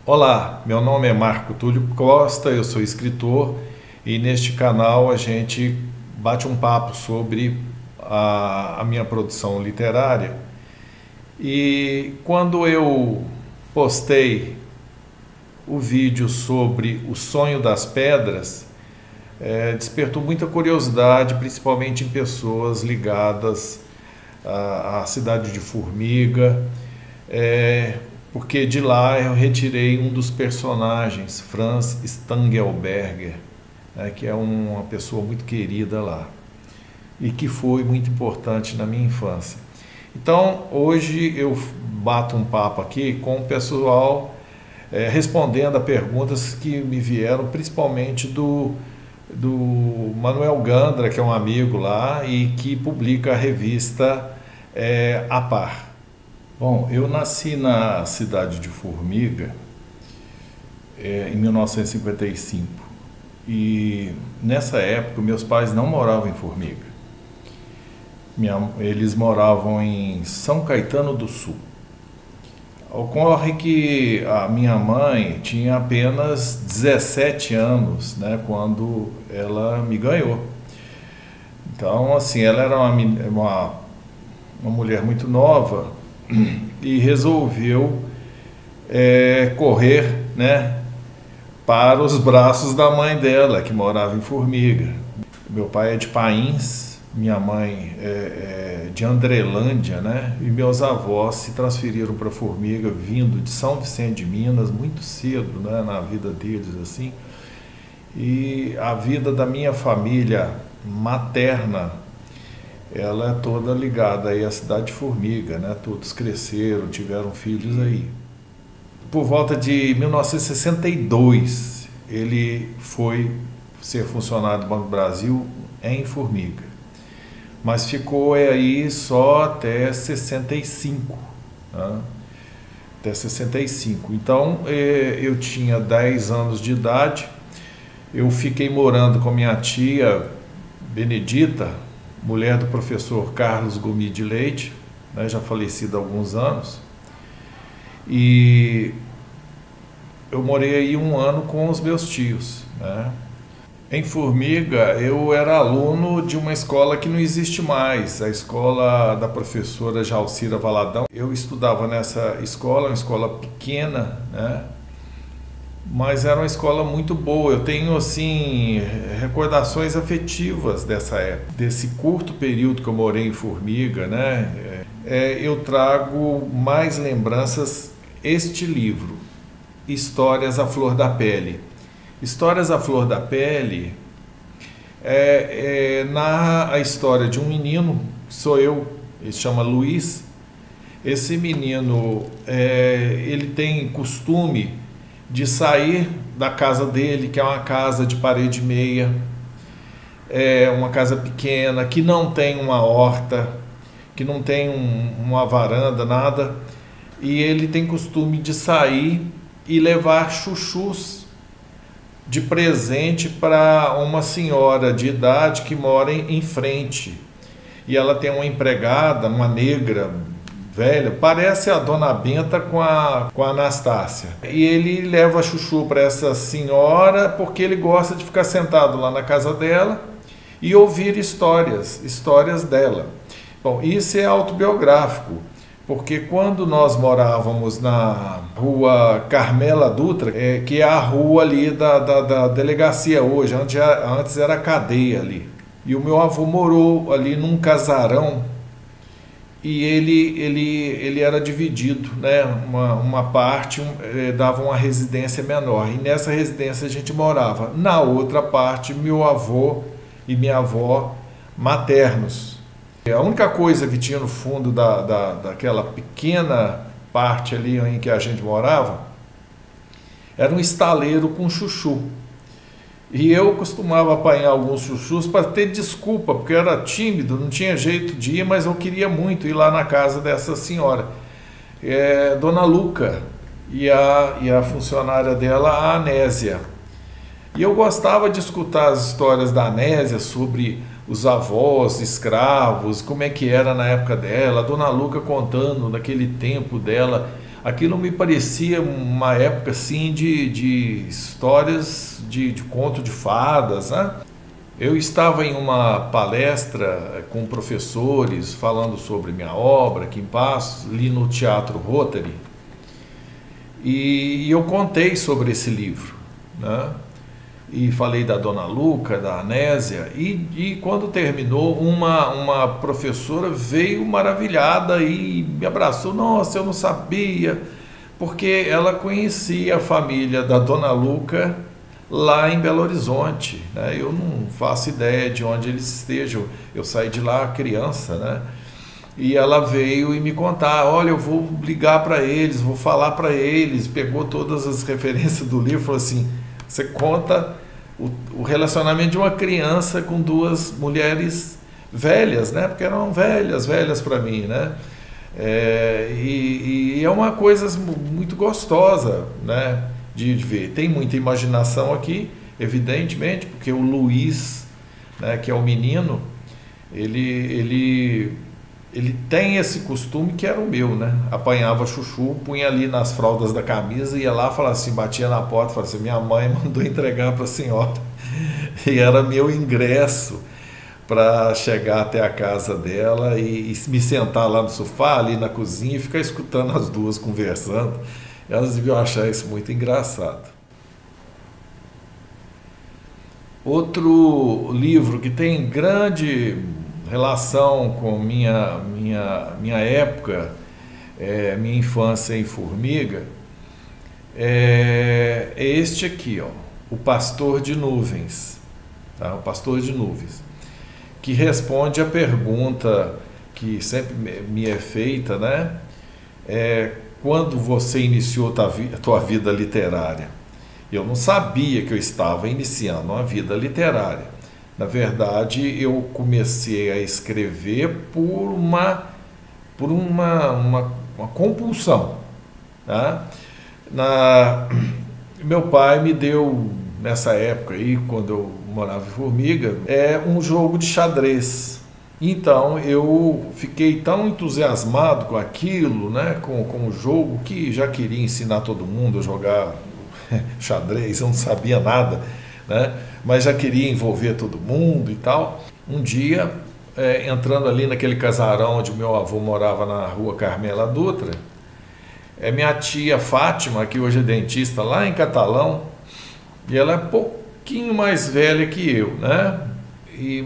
Olá, meu nome é Marco Túlio Costa, eu sou escritor e neste canal a gente bate um papo sobre a minha produção literária. E quando eu postei o vídeo sobre O Sonho das Pedras, despertou muita curiosidade, principalmente em pessoas ligadas à cidade de Formiga, porque de lá eu retirei um dos personagens, Franz Stangelberger, que é uma pessoa muito querida lá e que foi muito importante na minha infância. Então, hoje eu bato um papo aqui com o pessoal, respondendo a perguntas que me vieram, principalmente do Manuel Gandra, que é um amigo lá e que publica a revista A Par. Bom, eu nasci na cidade de Formiga em 1955 e nessa época meus pais não moravam em Formiga. Eles moravam em São Caetano do Sul. Ocorre que a minha mãe tinha apenas 17 anos, né, quando ela me ganhou. Então, assim, ela era uma mulher muito nova e resolveu correr, né, para os braços da mãe dela, que morava em Formiga. Meu pai é de Pains, minha mãe é de Andrelândia, né, e meus avós se transferiram para Formiga, vindo de São Vicente de Minas, muito cedo, né, na vida deles, assim. E a vida da minha família materna, ela é toda ligada aí à cidade de Formiga, né? Todos cresceram, tiveram filhos aí. Por volta de 1962, ele foi ser funcionário do Banco do Brasil em Formiga. Mas ficou aí só até 65, né? Até 65. Então, eu tinha 10 anos de idade, eu fiquei morando com minha tia Benedita, mulher do professor Carlos Gomi de Leite, né, já falecido há alguns anos, e eu morei aí um ano com os meus tios, né. Em Formiga, eu era aluno de uma escola que não existe mais, a escola da professora Jalcira Valadão. Eu estudava nessa escola, uma escola pequena, né, mas era uma escola muito boa. Eu tenho, assim, recordações afetivas dessa época, desse curto período que eu morei em Formiga, né? Eu trago mais lembranças este livro, Histórias à Flor da Pele. Histórias à Flor da Pele narra a história de um menino, que sou eu, ele se chama Luiz. Esse menino, ele tem costume de sair da casa dele, que é uma casa de parede meia, uma casa pequena, que não tem uma horta, que não tem uma varanda, nada, e ele tem costume de sair e levar chuchus de presente para uma senhora de idade que mora em frente, e ela tem uma empregada, uma negra, velha, parece a Dona Benta com a Anastácia. E ele leva chuchu para essa senhora porque ele gosta de ficar sentado lá na casa dela e ouvir histórias dela. Bom, isso é autobiográfico, porque quando nós morávamos na rua Carmela Dutra, que é a rua ali da delegacia hoje, antes era a cadeia ali, e o meu avô morou ali num casarão. E ele era dividido, né? Uma parte dava uma residência menor, e nessa residência a gente morava. Na outra parte, meu avô e minha avó maternos. A única coisa que tinha no fundo daquela pequena parte ali em que a gente morava era um estaleiro com chuchu. E eu costumava apanhar alguns chuchus para ter desculpa, porque eu era tímido, não tinha jeito de ir, mas eu queria muito ir lá na casa dessa senhora, Dona Luca, e a funcionária dela, a Anésia. E eu gostava de escutar as histórias da Anésia sobre os avós escravos, como é que era na época dela, a Dona Luca contando daquele tempo dela, aquilo me parecia uma época assim de histórias de conto de fadas, né? Eu estava em uma palestra com professores falando sobre minha obra aqui em Passos, ali no Teatro Rotary, e eu contei sobre esse livro, né? E falei da Dona Luca, da Anésia, e quando terminou, uma professora veio maravilhada e me abraçou. Nossa, eu não sabia, porque ela conhecia a família da Dona Luca lá em Belo Horizonte, né? Eu não faço ideia de onde eles estejam, eu saí de lá criança, né? E ela veio e me contar, olha, eu vou ligar para eles, vou falar para eles, pegou todas as referências do livro, falou assim, você conta o relacionamento de uma criança com duas mulheres velhas, né? Porque eram velhas para mim, né? E é uma coisa muito gostosa, né? De ver. Tem muita imaginação aqui, evidentemente, porque o Luiz, né, que é o menino, ele tem esse costume que era o meu, né? Apanhava chuchu, punha ali nas fraldas da camisa, ia lá, falava assim, batia na porta, falava assim, minha mãe mandou entregar para a senhora. E era meu ingresso para chegar até a casa dela e me sentar lá no sofá, ali na cozinha, e ficar escutando as duas conversando. Elas deviam achar isso muito engraçado. Outro livro que tem grande relação com minha época, minha infância em Formiga, é este aqui, ó, O Pastor de Nuvens, tá? O Pastor de Nuvens, que responde a pergunta que sempre me é feita, né? Quando você iniciou a tua vida literária? Eu não sabia que eu estava iniciando uma vida literária. Na verdade, eu comecei a escrever por uma compulsão, tá? Meu pai me deu, nessa época aí, quando eu morava em Formiga, um jogo de xadrez. Então eu fiquei tão entusiasmado com aquilo, né, com o jogo, que já queria ensinar todo mundo a jogar xadrez. Eu não sabia nada, né, mas já queria envolver todo mundo e tal. Um dia, entrando ali naquele casarão onde o meu avô morava, na rua Carmela Dutra, minha tia Fátima, que hoje é dentista lá em Catalão, e ela é pouquinho mais velha que eu, né?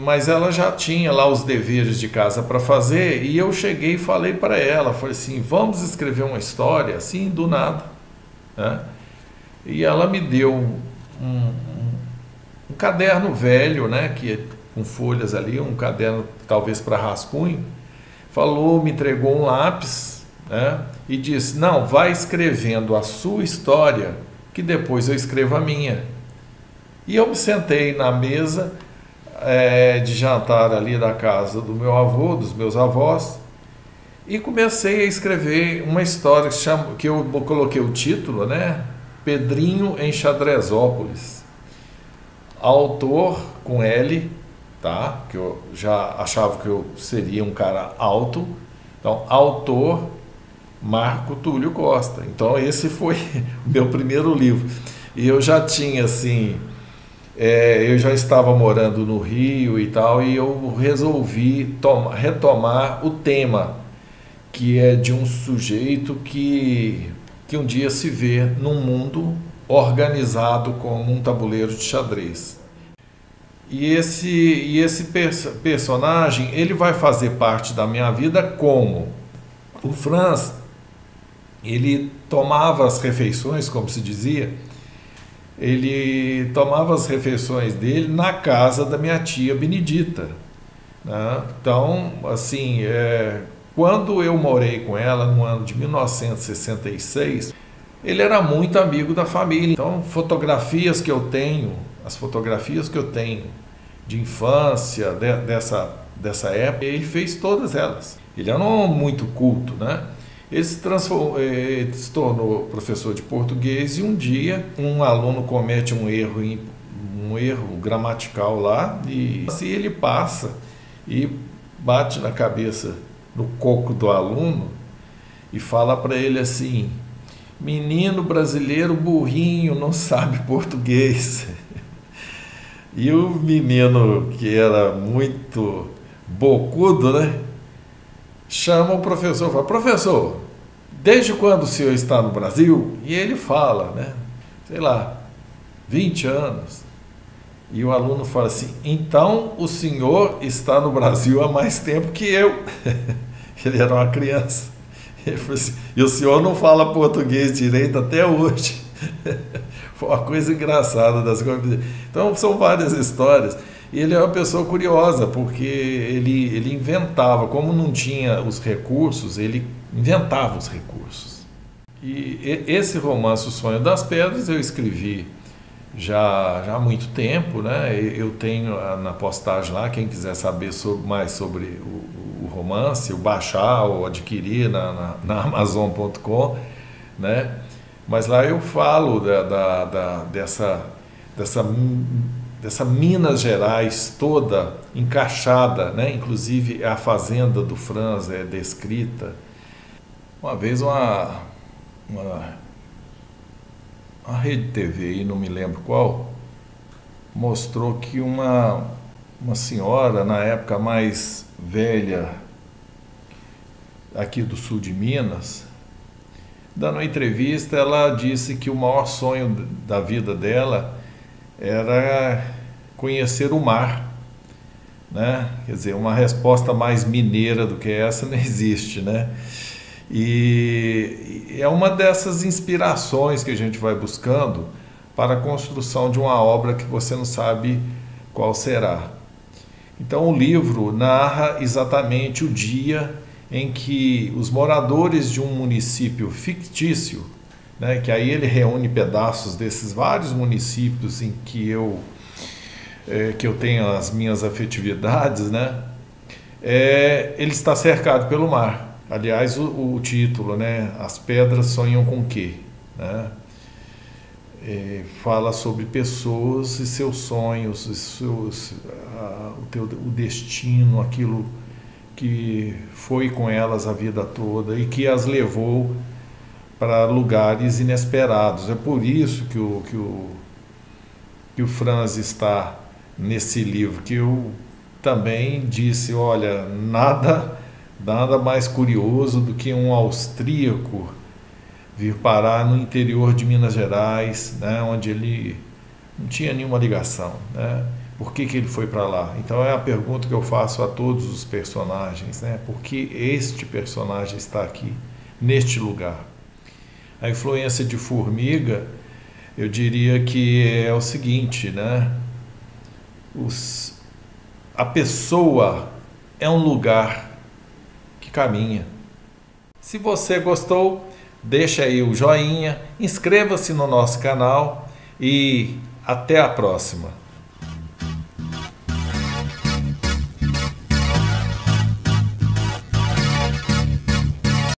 Mas ela já tinha lá os deveres de casa para fazer, e eu cheguei e falei para ela, falei assim, vamos escrever uma história, assim, do nada, né? E ela me deu um caderno velho, né, com folhas ali, um caderno talvez para rascunho, me entregou um lápis, né, e disse, não, vai escrevendo a sua história, que depois eu escrevo a minha. E eu me sentei na mesa de jantar ali da casa do meu avô, dos meus avós, e comecei a escrever uma história que eu coloquei o título, né? Pedrinho em Xadrezópolis. Autor com L, tá? Que eu já achava que eu seria um cara alto. Então, autor Marco Túlio Costa. Então, esse foi o meu primeiro livro. E eu já tinha, assim... eu já estava morando no Rio e tal, e eu resolvi retomar o tema, que é de um sujeito que um dia se vê num mundo organizado como um tabuleiro de xadrez. E esse personagem, ele vai fazer parte da minha vida como? O Franz, ele tomava as refeições, como se dizia, ele tomava as refeições dele na casa da minha tia Benedita, né? Então, assim, quando eu morei com ela no ano de 1966, ele era muito amigo da família. Então, as fotografias que eu tenho de infância dessa época, ele fez todas elas. Ele era um homem muito culto, né? Ele se tornou professor de português, e um dia um aluno comete um erro gramatical lá, e assim ele passa e bate na cabeça, no coco do aluno, e fala para ele assim, menino brasileiro burrinho, não sabe português. E o menino, que era muito bocudo, né? Chama o professor e fala: professor, desde quando o senhor está no Brasil? E ele fala, né? Sei lá, 20 anos. E o aluno fala assim: então o senhor está no Brasil há mais tempo que eu. Ele era uma criança. Ele falou assim: e o senhor não fala português direito até hoje. Foi uma coisa engraçada das coisas. Então são várias histórias. E ele é uma pessoa curiosa, porque ele inventava, como não tinha os recursos, ele inventava os recursos. E esse romance, O Sonho das Pedras, eu escrevi já há muito tempo, né? Eu tenho na postagem lá, quem quiser saber mais sobre o romance, o baixar ou adquirir na Amazon.com, né? Mas lá eu falo dessa Minas Gerais toda encaixada, né? Inclusive a fazenda do Franz é descrita. Uma vez uma rede TV, aí, não me lembro qual, mostrou que uma senhora, na época mais velha, aqui do sul de Minas, dando uma entrevista, ela disse que o maior sonho da vida dela era conhecer o mar, né? Quer dizer, uma resposta mais mineira do que essa não existe, né? E é uma dessas inspirações que a gente vai buscando para a construção de uma obra que você não sabe qual será. Então o livro narra exatamente o dia em que os moradores de um município fictício, né, que aí ele reúne pedaços desses vários municípios em que eu tenho as minhas afetividades, né, ele está cercado pelo mar. Aliás, o título, né, As Pedras Sonham com Quê? Né? Fala sobre pessoas e seus sonhos, o destino, aquilo que foi com elas a vida toda e que as levou para lugares inesperados. É por isso que o Franz está nesse livro, que eu também disse: olha, nada mais curioso do que um austríaco vir parar no interior de Minas Gerais, né, onde ele não tinha nenhuma ligação, né? Por que ele foi para lá? Então é a pergunta que eu faço a todos os personagens, né? Por que este personagem está aqui, neste lugar? A influência de Formiga, eu diria que é o seguinte, né? A pessoa é um lugar que caminha. Se você gostou, deixa aí o joinha, inscreva-se no nosso canal e até a próxima.